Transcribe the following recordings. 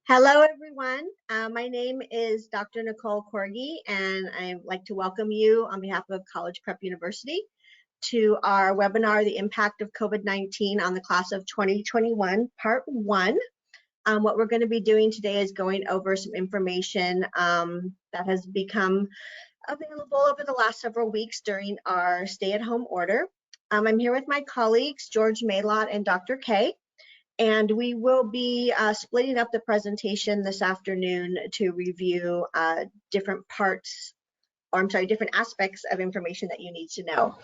Hello, everyone. My name is Dr. Nicole Corgi, and I'd like to welcome you on behalf of College Prep University to our webinar, The Impact of COVID-19 on the Class of 2021, Part 1. What we're going to be doing today is going over some information that has become available over the last several weeks during our stay-at-home order. I'm here with my colleagues, George Maylott and Dr. Kay. And we will be splitting up the presentation this afternoon to review different aspects of information that you need to know.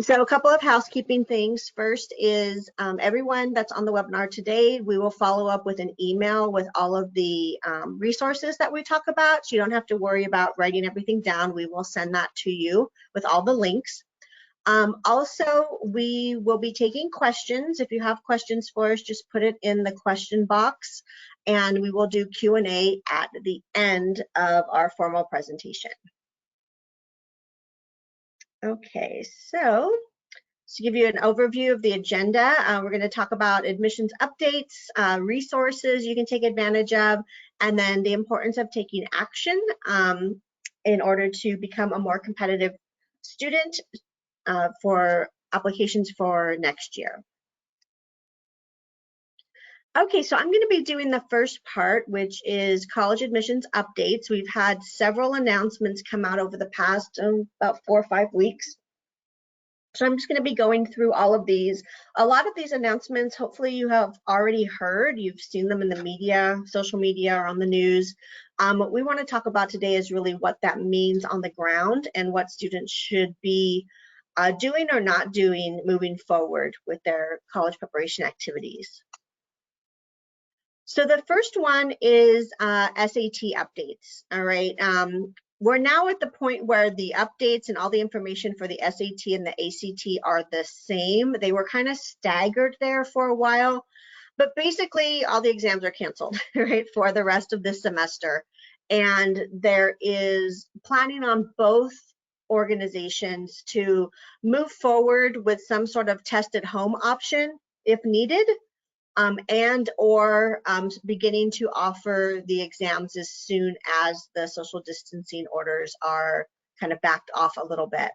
So a couple of housekeeping things. First is everyone that's on the webinar today, we will follow up with an email with all of the resources that we talk about. So you don't have to worry about writing everything down. We will send that to you with all the links. Also, we will be taking questions. If you have questions for us, just put it in the question box, and we will do Q&A at the end of our formal presentation. Okay, so to give you an overview of the agenda, we're going to talk about admissions updates, resources you can take advantage of, and then the importance of taking action in order to become a more competitive student for applications for next year. Okay, so I'm going to be doing the first part, which is college admissions updates. We've had several announcements come out over the past about 4 or 5 weeks. So I'm just going to be going through all of these. A lot of these announcements, hopefully you have already heard. You've seen them in the media, social media, or on the news. What we want to talk about today is really what that means on the ground and what students should be doing or not doing moving forward with their college preparation activities. So the first one is SAT updates. All right. We're now at the point where the updates and all the information for the SAT and the ACT are the same. They were kind of staggered there for a while, but basically all the exams are canceled, right, for the rest of this semester. And there is planning on both organizations to move forward with some sort of test at home option if needed, and or beginning to offer the exams as soon as the social distancing orders are kind of backed off a little bit.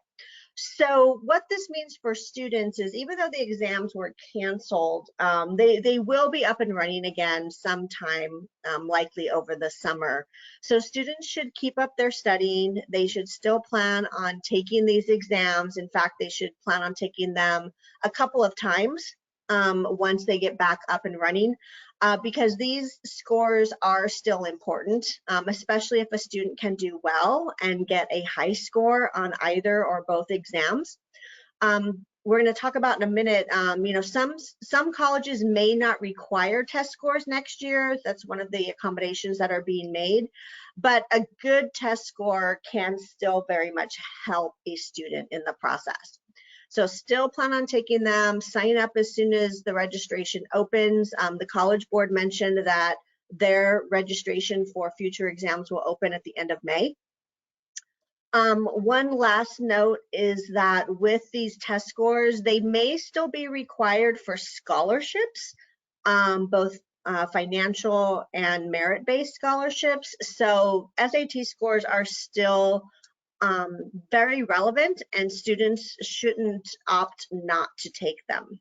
So what this means for students is even though the exams were canceled, they will be up and running again sometime, likely over the summer. So students should keep up their studying. They should still plan on taking these exams. In fact, they should plan on taking them a couple of times once they get back up and running, because these scores are still important, especially if a student can do well and get a high score on either or both exams. We're going to talk about in a minute, you know, some colleges may not require test scores next year. That's one of the accommodations that are being made, but a good test score can still very much help a student in the process. So still plan on taking them, sign up as soon as the registration opens. The College Board mentioned that their registration for future exams will open at the end of May. One last note is that with these test scores, they may still be required for scholarships, both financial and merit-based scholarships. So SAT scores are still very relevant, and students shouldn't opt not to take them.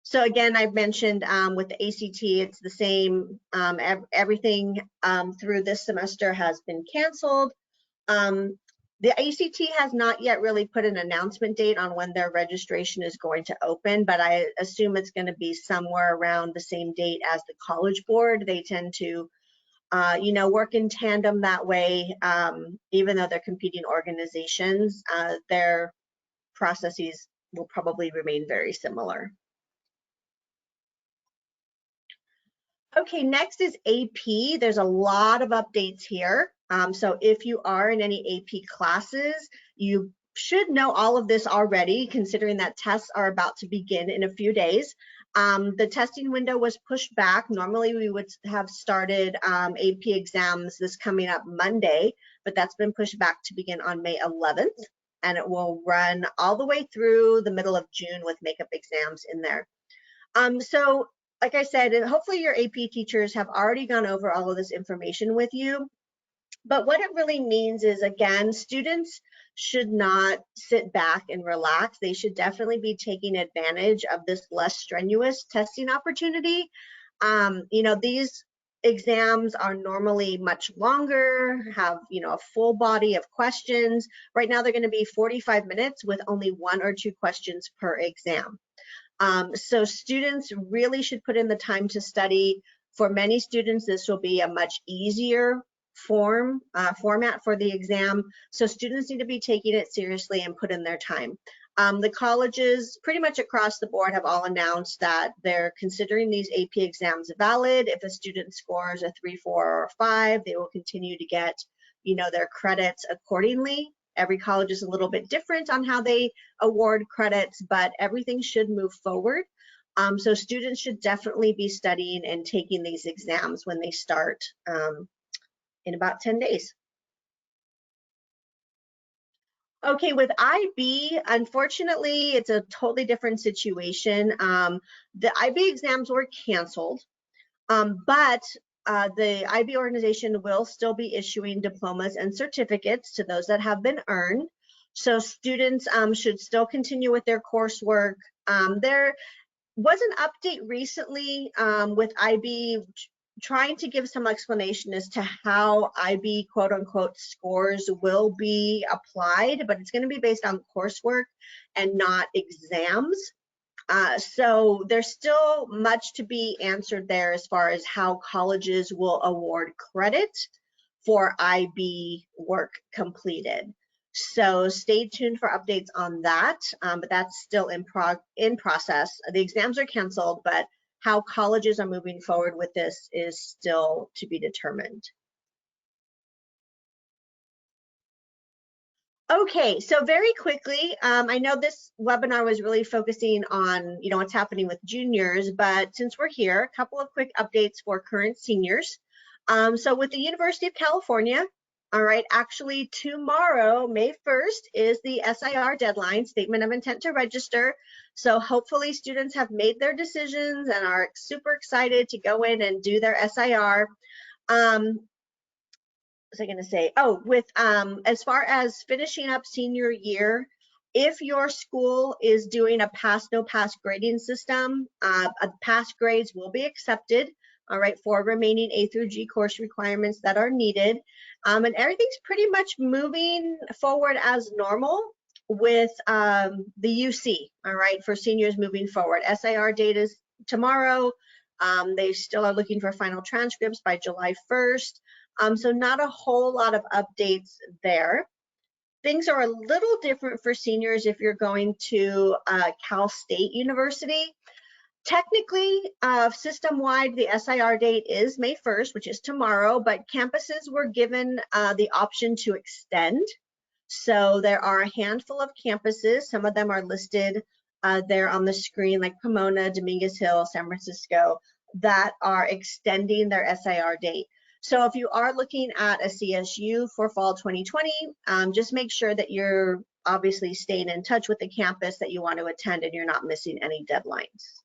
So again, I've mentioned with the ACT, it's the same. Everything through this semester has been canceled. The ACT has not yet really put an announcement date on when their registration is going to open, but I assume it's going to be somewhere around the same date as the College Board. They tend to you know, work in tandem that way. Even though they're competing organizations, their processes will probably remain very similar. Okay, next is AP. There's a lot of updates here. So if you are in any AP classes, you should know all of this already, considering that tests are about to begin in a few days. The testing window was pushed back. Normally we would have started AP exams this coming up Monday, but that's been pushed back to begin on May 11th, and it will run all the way through the middle of June with makeup exams in there. So like I said, and hopefully your AP teachers have already gone over all of this information with you. But what it really means is, again, students should not sit back and relax. They should definitely be taking advantage of this less strenuous testing opportunity. These exams are normally much longer, have, a full body of questions. Right now, they're going to be 45 minutes with only 1 or 2 questions per exam. So students really should put in the time to study. For many students, this will be a much easier format for the exam. So students need to be taking it seriously and put in their time. The colleges pretty much across the board have all announced that they're considering these AP exams valid. If a student scores a 3, 4, or 5, they will continue to get, their credits accordingly. Every college is a little bit different on how they award credits, but everything should move forward. So students should definitely be studying and taking these exams when they start in about 10 days. Okay, with IB, unfortunately, it's a totally different situation. The IB exams were canceled, but the IB organization will still be issuing diplomas and certificates to those that have been earned. So students should still continue with their coursework. There was an update recently with IB trying to give some explanation as to how IB quote unquote scores will be applied, but it's going to be based on coursework and not exams. So there's still much to be answered there as far as how colleges will award credit for IB work completed. So stay tuned for updates on that, but that's still in process. The exams are canceled, but how colleges are moving forward with this is still to be determined. Okay, so very quickly, I know this webinar was really focusing on, what's happening with juniors, but since we're here, a couple of quick updates for current seniors. So with the University of California, all right, actually tomorrow, May 1st, is the SIR deadline, Statement of Intent to Register. So hopefully students have made their decisions and are super excited to go in and do their SIR. Was I going to say? Oh, with as far as finishing up senior year, if your school is doing a pass no pass grading system, pass grades will be accepted. All right, for remaining A through G course requirements that are needed, and everything's pretty much moving forward as normal with the UC. All right, for seniors moving forward, SIR date is tomorrow. They still are looking for final transcripts by July 1st. So not a whole lot of updates there. Things are a little different for seniors if you're going to Cal State University. Technically, system-wide, the SIR date is May 1st, which is tomorrow, but campuses were given the option to extend. So there are a handful of campuses. Some of them are listed there on the screen, like Pomona, Dominguez Hill, San Francisco, that are extending their SIR date. So if you are looking at a CSU for fall 2020, just make sure that you're obviously staying in touch with the campus that you want to attend and you're not missing any deadlines.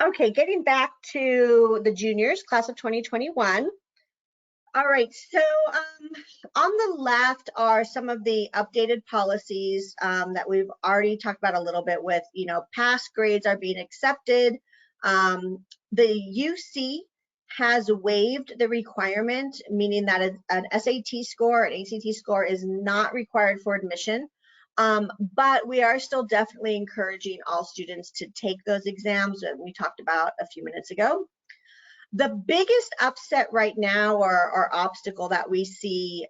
Okay, getting back to the juniors, class of 2021. All right, so on the left are some of the updated policies that we've already talked about a little bit with, pass grades are being accepted. The UC has waived the requirement, meaning that an SAT score, an ACT score is not required for admission. But we are still definitely encouraging all students to take those exams that we talked about a few minutes ago. The biggest upset right now or obstacle that we see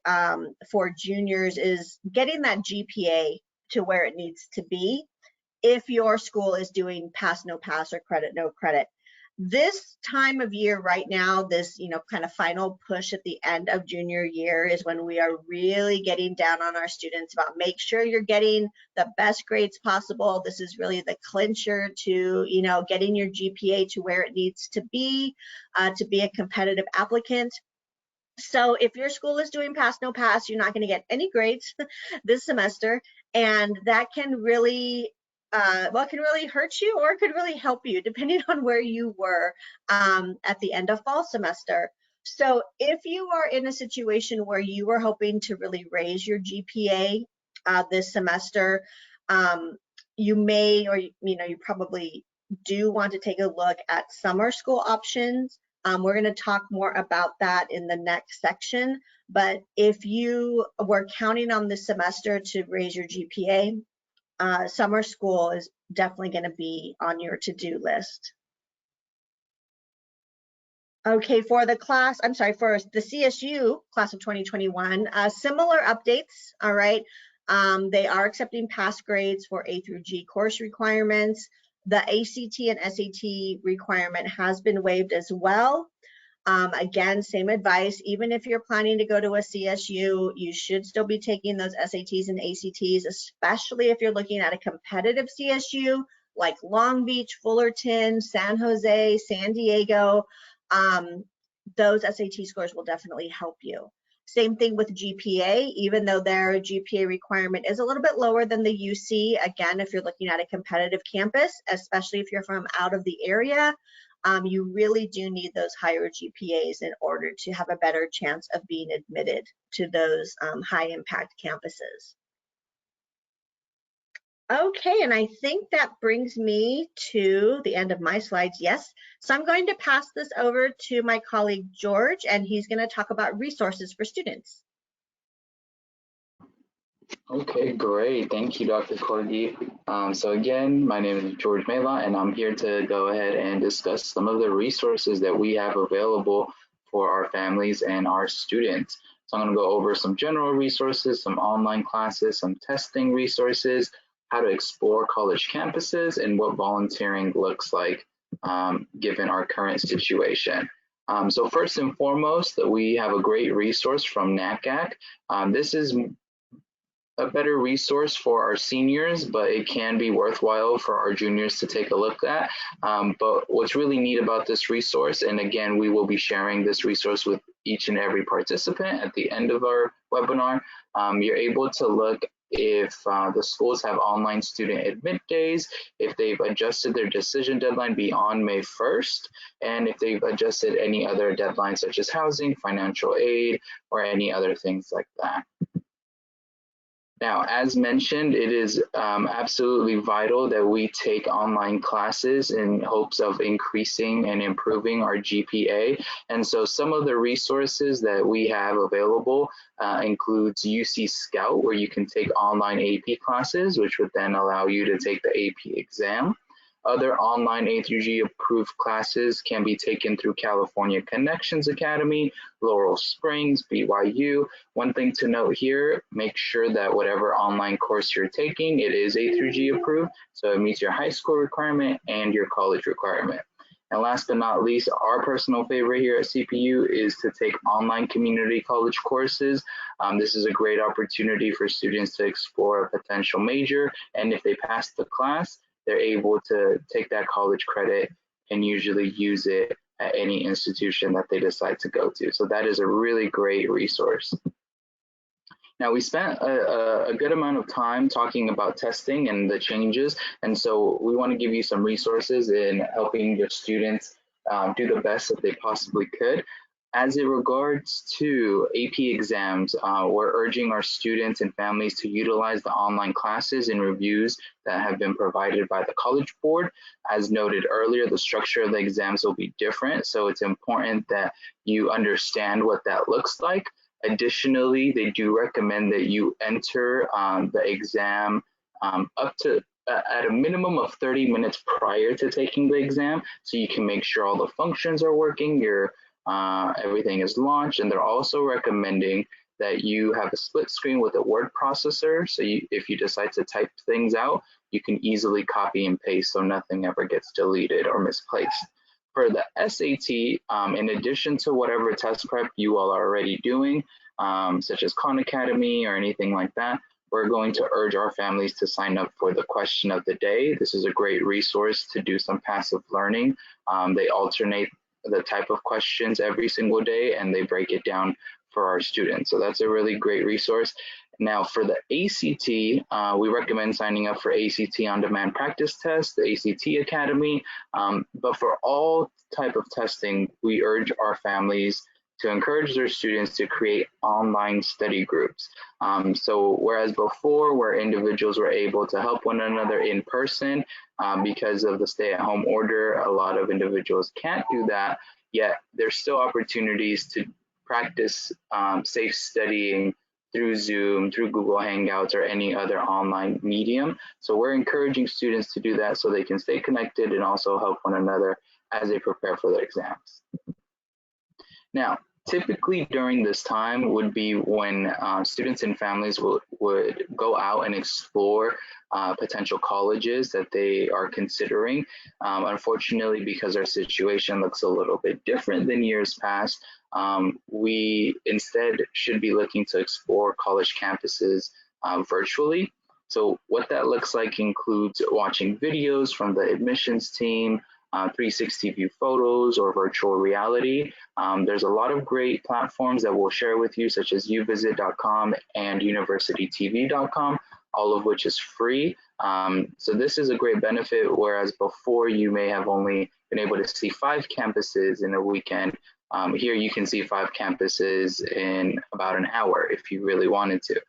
for juniors is getting that GPA to where it needs to be if your school is doing pass, no pass, or credit, no credit. This time of year right now, this kind of final push at the end of junior year is when we are really getting down on our students about make sure you're getting the best grades possible. This is really the clincher to getting your GPA to where it needs to be a competitive applicant. So if your school is doing pass no pass, you're not going to get any grades this semester, and that can really well, it can really hurt you or it could really help you depending on where you were at the end of fall semester. So if you are in a situation where you were hoping to really raise your GPA this semester, you may, or you probably do want to take a look at summer school options. We're going to talk more about that in the next section. But if you were counting on this semester to raise your GPA, summer school is definitely going to be on your to-do list. Okay, for the class, I'm sorry, for the CSU class of 2021, similar updates, all right. They are accepting pass grades for A through G course requirements. The ACT and SAT requirement has been waived as well. Again, same advice, even if you're planning to go to a CSU, you should still be taking those SATs and ACTs, especially if you're looking at a competitive CSU like Long Beach, Fullerton, San Jose, San Diego. Those SAT scores will definitely help you. Same thing with GPA, even though their GPA requirement is a little bit lower than the UC. Again, if you're looking at a competitive campus, especially if you're from out of the area, you really do need those higher GPAs in order to have a better chance of being admitted to those high impact campuses. Okay, and I think that brings me to the end of my slides, yes. So I'm going to pass this over to my colleague George, and he's going to talk about resources for students. Okay, great. Thank you, Dr. Cordy. So again, my name is George Mela, and I'm here to go ahead and discuss some of the resources that we have available for our families and our students. So I'm going to go over some general resources, some online classes, some testing resources, how to explore college campuses, and what volunteering looks like given our current situation. So first and foremost, we have a great resource from NACAC. This is a better resource for our seniors, but it can be worthwhile for our juniors to take a look at. But what's really neat about this resource, and again, we will be sharing this resource with each and every participant at the end of our webinar, you're able to look if the schools have online student admit days, if they've adjusted their decision deadline beyond May 1st, and if they've adjusted any other deadlines such as housing, financial aid, or any other things like that. Now, as mentioned, it is absolutely vital that we take online classes in hopes of increasing and improving our GPA. And so some of the resources that we have available includes UC Scout, where you can take online AP classes, which would then allow you to take the AP exam. Other online A through G approved classes can be taken through California Connections Academy, Laurel Springs, BYU. One thing to note here, make sure that whatever online course you're taking, it is A through G approved, so it meets your high school requirement and your college requirement. And last but not least, our personal favorite here at CPU is to take online community college courses. This is a great opportunity for students to explore a potential major, and if they pass the class, they're able to take that college credit and usually use it at any institution that they decide to go to. So that is a really great resource. Now, we spent a good amount of time talking about testing and the changes, and so we want to give you some resources in helping your students do the best that they possibly could. As it regards to AP exams, we're urging our students and families to utilize the online classes and reviews that have been provided by the College Board. As noted earlier, the structure of the exams will be different, so it's important that you understand what that looks like. Additionally, they do recommend that you enter the exam up to at a minimum of 30 minutes prior to taking the exam, so you can make sure all the functions are working, everything is launched, and they're also recommending that you have a split screen with a word processor, so if you decide to type things out, you can easily copy and paste so nothing ever gets deleted or misplaced. For the SAT, in addition to whatever test prep you all are already doing, such as Khan Academy or anything like that, we're going to urge our families to sign up for the question of the day. This is a great resource to do some passive learning. They alternate the type of questions every single day, and they break it down for our students. So that's a really great resource. Now for the ACT, we recommend signing up for ACT on-demand practice test, the ACT Academy. But for all type of testing, we urge our families to encourage their students to create online study groups. So whereas before, where individuals were able to help one another in person, because of the stay-at-home order, a lot of individuals can't do that, yet there's still opportunities to practice safe studying through Zoom, through Google Hangouts, or any other online medium. So we're encouraging students to do that so they can stay connected and also help one another as they prepare for their exams. Now, typically during this time would be when students and families would go out and explore potential colleges that they are considering. Unfortunately, because our situation looks a little bit different than years past, we instead should be looking to explore college campuses virtually. So what that looks like includes watching videos from the admissions team, 360 view photos, or virtual reality. There's a lot of great platforms that we'll share with you, such as uvisit.com and universitytv.com, all of which is free. So this is a great benefit, whereas before you may have only been able to see 5 campuses in a weekend. Here you can see 5 campuses in about an hour if you really wanted to.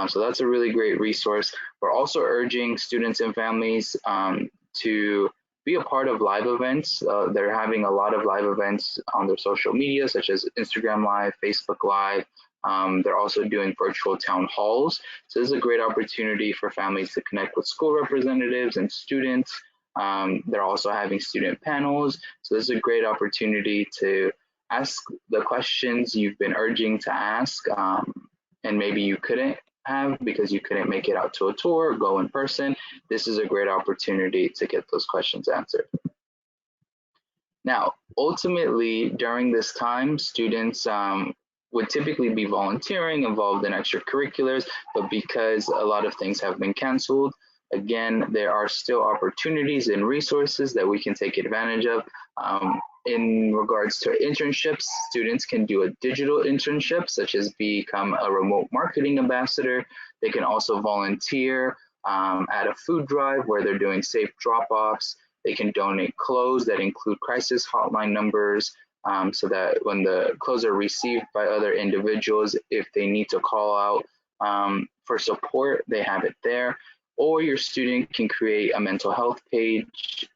So that's a really great resource. We're also urging students and families to be a part of live events. They're having a lot of live events on their social media, such as Instagram Live, Facebook Live. They're also doing virtual town halls. So this is a great opportunity for families to connect with school representatives and students. They're also having student panels. So this is a great opportunity to ask the questions you've been urging to ask, and maybe you couldn't have because you couldn't make it out to a tour or go in person. This is a great opportunity to get those questions answered. Now, ultimately, during this time, students would typically be volunteering, involved in extracurriculars, but because a lot of things have been canceled, again, there are still opportunities and resources that we can take advantage of. In regards to internships, students can do a digital internship, such as become a remote marketing ambassador. They can also volunteer at a food drive where they're doing safe drop-offs. They can donate clothes that include crisis hotline numbers, so that when the clothes are received by other individuals, if they need to call out for support, they have it there. Or your student can create a mental health page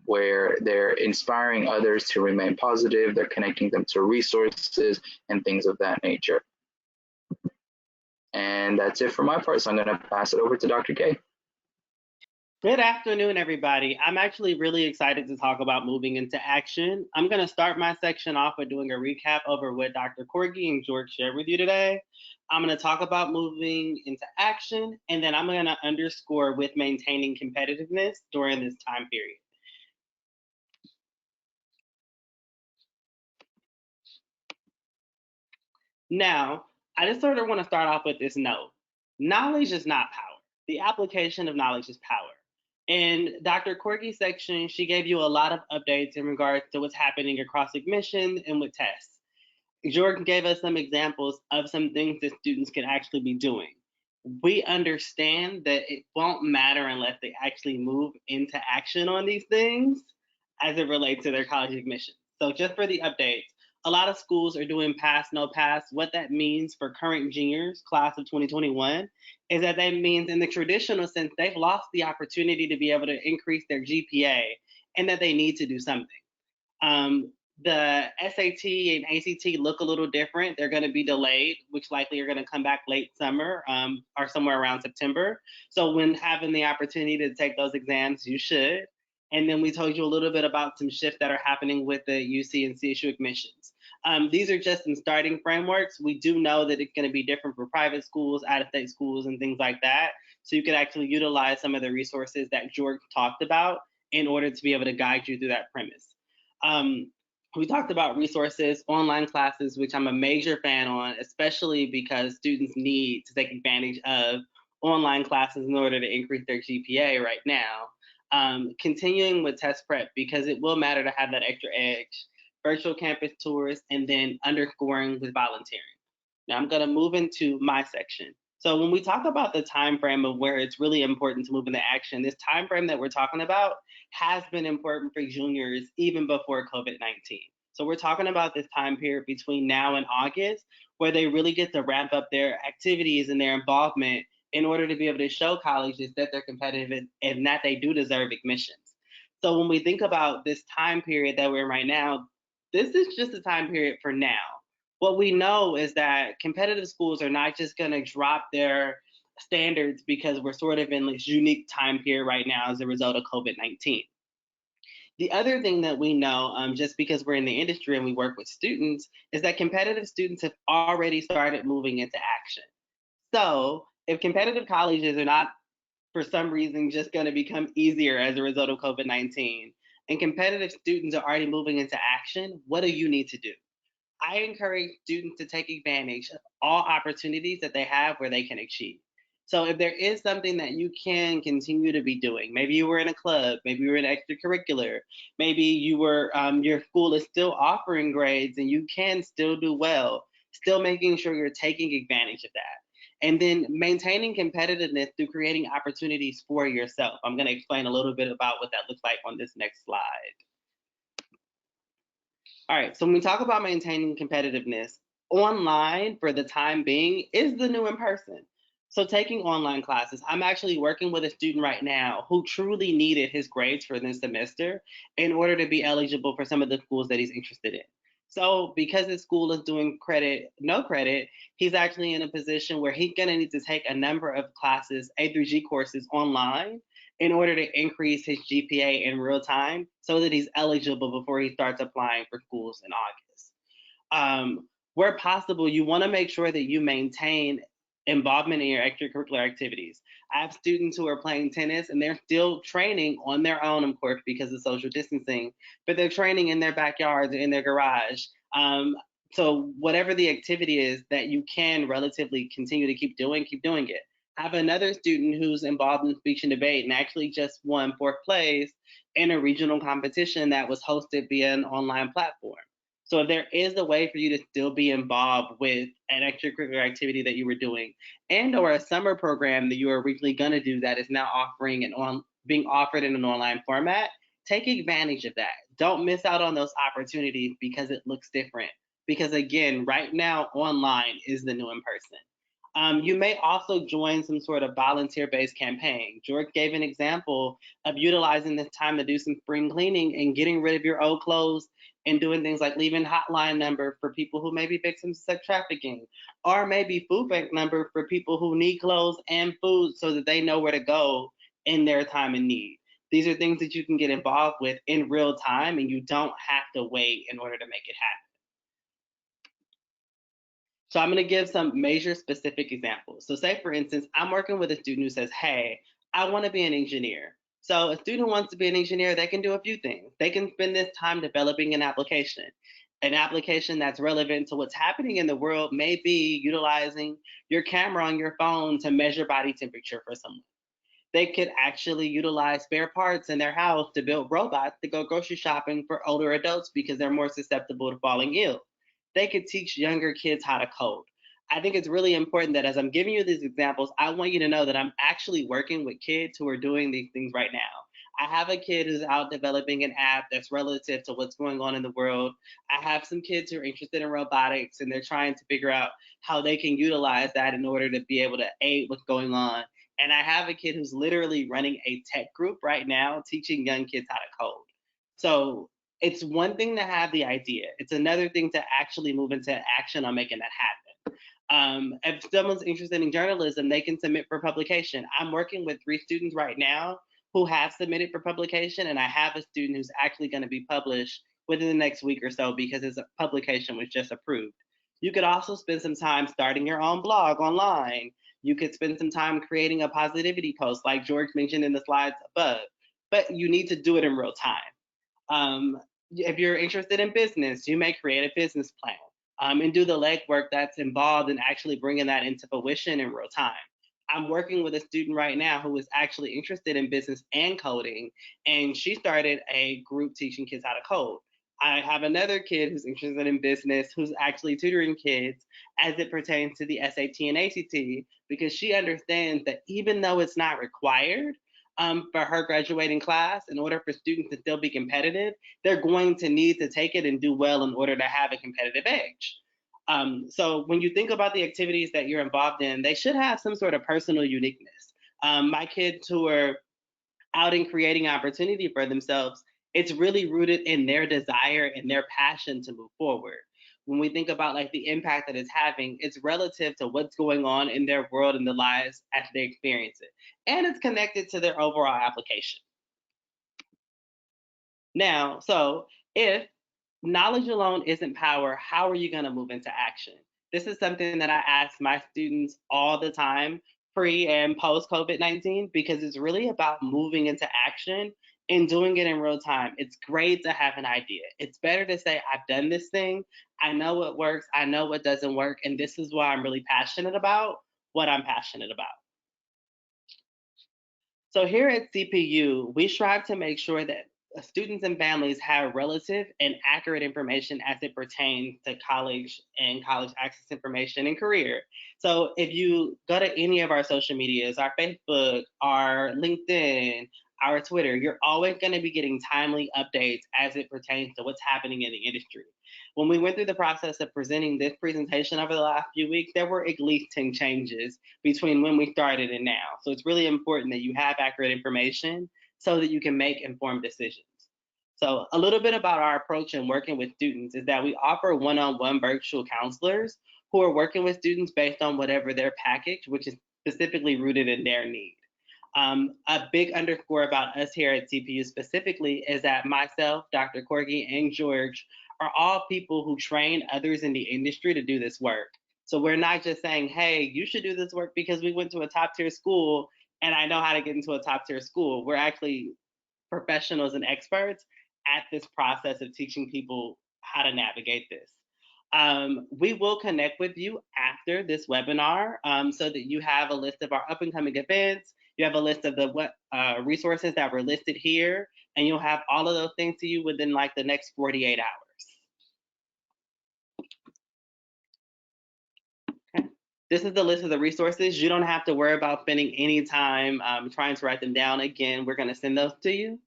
where they're inspiring others to remain positive, they're connecting them to resources and things of that nature. And that's it for my part, so I'm going to pass it over to Dr. K. Good afternoon, everybody. I'm actually really excited to talk about moving into action. I'm going to start my section off by doing a recap over what Dr. Corgi and George shared with you today. I'm going to talk about moving into action, and then I'm going to underscore with maintaining competitiveness during this time period. Now, I just sort of want to start off with this note. Knowledge is not power. The application of knowledge is power. In Dr. Corgi's section, she gave you a lot of updates in regards to what's happening across admissions and with tests. Jordan gave us some examples of some things that students can actually be doing. We understand that it won't matter unless they actually move into action on these things as it relates to their college admission. So just for the updates, a lot of schools are doing pass, no pass. What that means for current juniors, class of 2021, is that means in the traditional sense, they've lost the opportunity to be able to increase their GPA and that they need to do something. The SAT and ACT look a little different. They're going to be delayed, which likely are going to come back late summer or somewhere around September. So when having the opportunity to take those exams, you should. And then we told you a little bit about some shifts that are happening with the UC and CSU admissions. These are just some starting frameworks. We do know that it's going to be different for private schools, out-of-state schools, and things like that. So you can actually utilize some of the resources that George talked about in order to be able to guide you through that premise. We talked about resources, online classes, which I'm a major fan on, especially because students need to take advantage of online classes in order to increase their GPA right now. Continuing with test prep, because it will matter to have that extra edge, virtual campus tours, and then underscoring with volunteering. Now I'm gonna move into my section. So when we talk about the time frame of where it's really important to move into action, this time frame that we're talking about has been important for juniors even before COVID-19. So we're talking about this time period between now and August where they really get to ramp up their activities and their involvement in order to be able to show colleges that they're competitive and that they do deserve admissions. So when we think about this time period that we're in right now, this is just a time period for now. What we know is that competitive schools are not just going to drop their standards because we're sort of in this unique time period right now as a result of COVID-19. The other thing that we know, just because we're in the industry and we work with students, is that competitive students have already started moving into action. So if competitive colleges are not, for some reason, just going to become easier as a result of COVID-19, and competitive students are already moving into action, what do you need to do? I encourage students to take advantage of all opportunities that they have where they can achieve. So if there is something that you can continue to be doing, maybe you were in a club, maybe you were in extracurricular, maybe you were your school is still offering grades and you can still do well, still making sure you're taking advantage of that. And then maintaining competitiveness through creating opportunities for yourself. I'm going to explain a little bit about what that looks like on this next slide. All right, so when we talk about maintaining competitiveness, online for the time being is the new in person. So taking online classes, I'm actually working with a student right now who truly needed his grades for this semester in order to be eligible for some of the schools that he's interested in. So because his school is doing credit, no credit, he's actually in a position where he's gonna need to take a number of classes, A through G courses online in order to increase his GPA in real time so that he's eligible before he starts applying for schools in August. Where possible, you want to make sure that you maintain involvement in your extracurricular activities. I have students who are playing tennis and they're still training on their own, of course, because of social distancing, but they're training in their backyards or in their garage. So whatever the activity is that you can relatively continue to keep doing it. I have another student who's involved in speech and debate and actually just won fourth place in a regional competition that was hosted via an online platform. So if there is a way for you to still be involved with an extracurricular activity that you were doing and or a summer program that you were originally going to do that is now being offered in an online format, take advantage of that. Don't miss out on those opportunities because it looks different. Because again, right now, online is the new in person. You may also join some sort of volunteer-based campaign. George gave an example of utilizing this time to do some spring cleaning and getting rid of your old clothes and doing things like leaving hotline number for people who may be victims of sex trafficking, or maybe food bank number for people who need clothes and food so that they know where to go in their time of need. These are things that you can get involved with in real time and you don't have to wait in order to make it happen. So I'm going to give some major specific examples. So say, for instance, I'm working with a student who says, hey, I want to be an engineer. So a student who wants to be an engineer, they can do a few things. They can spend this time developing an application that's relevant to what's happening in the world, may be utilizing your camera on your phone to measure body temperature for someone. They could actually utilize spare parts in their house to build robots to go grocery shopping for older adults because they're more susceptible to falling ill. They could teach younger kids how to code. I think it's really important that as I'm giving you these examples, I want you to know that I'm actually working with kids who are doing these things right now. I have a kid who's out developing an app that's relative to what's going on in the world. I have some kids who are interested in robotics and they're trying to figure out how they can utilize that in order to be able to aid what's going on. And I have a kid who's literally running a tech group right now, teaching young kids how to code. So it's one thing to have the idea. It's another thing to actually move into action on making that happen. If someone's interested in journalism, they can submit for publication. I'm working with 3 students right now who have submitted for publication, and I have a student who's actually going to be published within the next week or so because his publication was just approved. You could also spend some time starting your own blog online. You could spend some time creating a positivity post like George mentioned in the slides above, but you need to do it in real time. If you're interested in business, you may create a business plan and do the legwork that's involved in actually bringing that into fruition in real time. I'm working with a student right now who is actually interested in business and coding, and she started a group teaching kids how to code. I have another kid who's interested in business who's actually tutoring kids as it pertains to the SAT and ACT because she understands that even though it's not required for her graduating class, in order for students to still be competitive, they're going to need to take it and do well in order to have a competitive edge. So when you think about the activities that you're involved in, they should have some sort of personal uniqueness. My kids who are out and creating opportunity for themselves, it's really rooted in their desire and their passion to move forward. When we think about like the impact that it's having, it's relative to what's going on in their world and the lives as they experience it. And it's connected to their overall application. Now, so if knowledge alone isn't power, how are you going to move into action? This is something that I ask my students all the time, pre and post COVID-19, because it's really about moving into action and doing it in real time. It's great to have an idea. It's better to say, I've done this thing, I know what works, I know what doesn't work, and this is why I'm really passionate about what I'm passionate about. So here at CPU, we strive to make sure that students and families have relative and accurate information as it pertains to college and college access information and career. So if you go to any of our social medias, our Facebook, our LinkedIn, our Twitter, you're always going to be getting timely updates as it pertains to what's happening in the industry. When we went through the process of presenting this presentation over the last few weeks, there were at least 10 changes between when we started and now. So it's really important that you have accurate information so that you can make informed decisions. So a little bit about our approach in working with students is that we offer one-on-one virtual counselors who are working with students based on whatever their package, which is specifically rooted in their need. A big underscore about us here at CPU specifically is that myself, Dr. Corgi, and George are all people who train others in the industry to do this work. So we're not just saying, hey, you should do this work because we went to a top tier school and I know how to get into a top tier school. We're actually professionals and experts at this process of teaching people how to navigate this. We will connect with you after this webinar so that you have a list of our up and coming events. You have a list of the resources that were listed here, and you'll have all of those things to you within like the next 48 hours. Okay. This is the list of the resources. You don't have to worry about spending any time trying to write them down. Again, we're going to send those to you.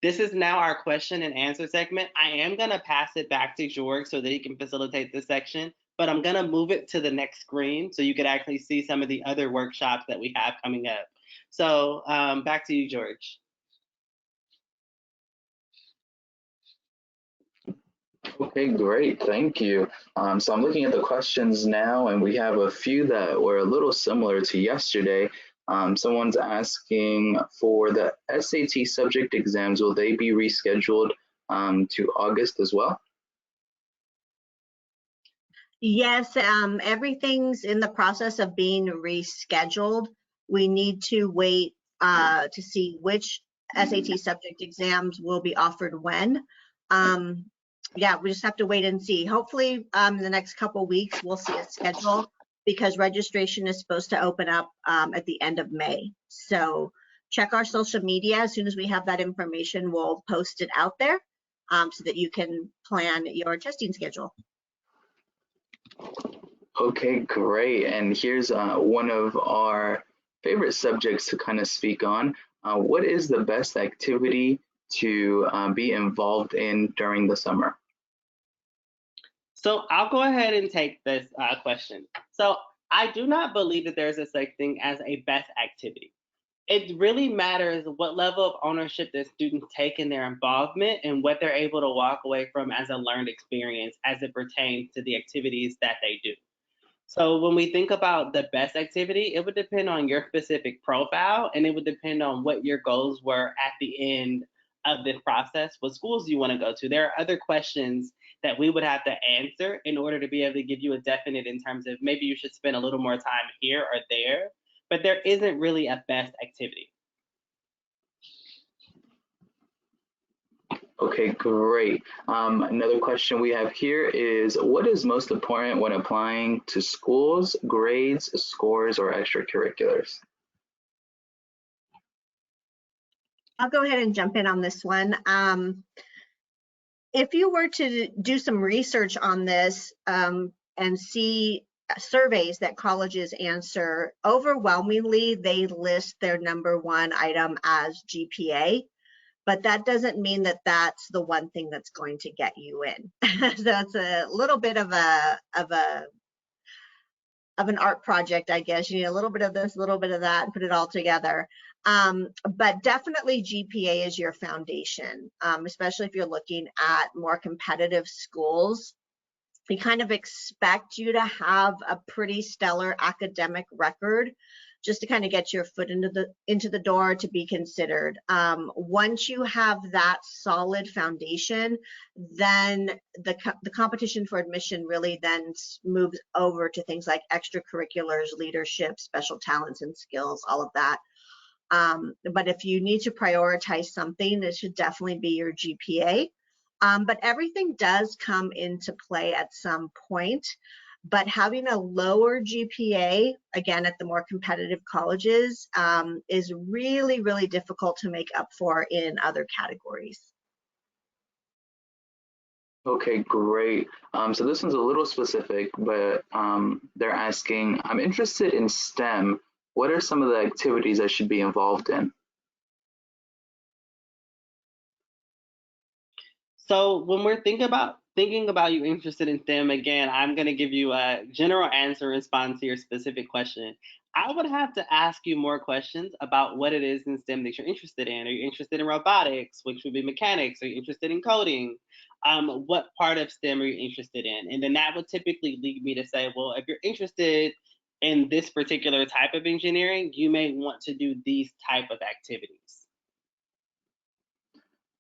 This is now our question and answer segment. I am going to pass it back to George so that he can facilitate this section, but I'm going to move it to the next screen so you can actually see some of the other workshops that we have coming up. So back to you, George. Okay, great. Thank you. So I'm looking at the questions now, and we have a few that were a little similar to yesterday. Someone's asking for the SAT subject exams, will they be rescheduled to August as well? Yes, everything's in the process of being rescheduled. We need to wait to see which SAT subject exams will be offered when. Yeah, we just have to wait and see. Hopefully, in the next couple weeks, we'll see a schedule because registration is supposed to open up at the end of May. So check our social media. As soon as we have that information, we'll post it out there so that you can plan your testing schedule. Okay, great. And here's one of our favorite subjects to kind of speak on. What is the best activity to be involved in during the summer? So I'll go ahead and take this question. So I do not believe that there's a such thing as a best activity. It really matters what level of ownership the students take in their involvement and what they're able to walk away from as a learned experience as it pertains to the activities that they do. So when we think about the best activity, it would depend on your specific profile and it would depend on what your goals were at the end of this process, what schools you want to go to. There are other questions that we would have to answer in order to be able to give you a definite in terms of maybe you should spend a little more time here or there, but there isn't really a best activity. Okay, great. Another question we have here is, what is most important when applying to schools, grades, scores, or extracurriculars? I'll go ahead and jump in on this one. If you were to do some research on this and see surveys that colleges answer, overwhelmingly, they list their number 1 item as GPA, but that doesn't mean that that's the one thing that's going to get you in. So it's a little bit of an art project, I guess. You need a little bit of this, a little bit of that, and put it all together. But definitely GPA is your foundation, especially if you're looking at more competitive schools. We kind of expect you to have a pretty stellar academic record just to kind of get your foot into the door to be considered. Once you have that solid foundation, then the competition for admission really then moves over to things like extracurriculars, leadership, special talents and skills, all of that. But if you need to prioritize something, it should definitely be your GPA. But everything does come into play at some point. But having a lower GPA, again, at the more competitive colleges, is really, really difficult to make up for in other categories. Okay, great. So this one's a little specific, but they're asking, I'm interested in STEM. What are some of the activities I should be involved in? So when we're thinking about you interested in STEM, again, I'm going to give you a general answer in response to your specific question. I would have to ask you more questions about what it is in STEM that you're interested in. Are you interested in robotics, which would be mechanics? Are you interested in coding? What part of STEM are you interested in? And then that would typically lead me to say, well, if you're interested in this particular type of engineering, you may want to do these type of activities.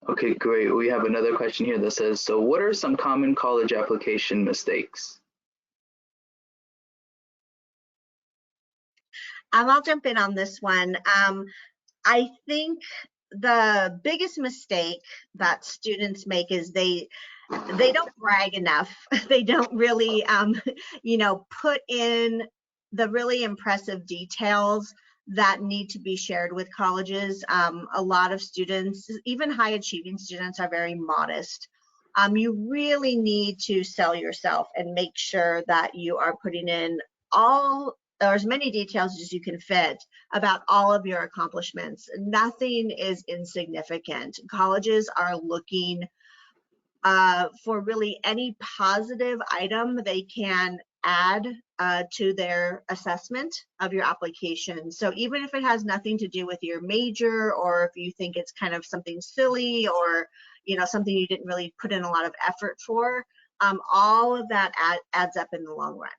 Okay, great. We have another question here that says, so what are some common college application mistakes? I'll jump in on this one. I think the biggest mistake that students make is they don't brag enough. They don't really, put in the really impressive details that need to be shared with colleges. A lot of students, even high achieving students, are very modest. You really need to sell yourself and make sure that you are putting in all or as many details as you can fit about all of your accomplishments. Nothing is insignificant. Colleges are looking for really any positive item they can add to their assessment of your application. So even if it has nothing to do with your major, or if you think it's kind of something silly, or something you didn't really put in a lot of effort for, all of that adds up in the long run.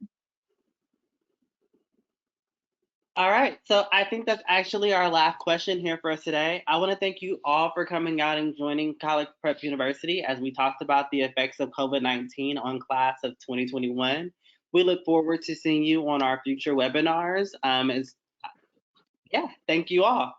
All right, so I think that's actually our last question here for us today. I want to thank you all for coming out and joining College Prep University as we talked about the effects of COVID-19 on class of 2021. We look forward to seeing you on our future webinars. Thank you all.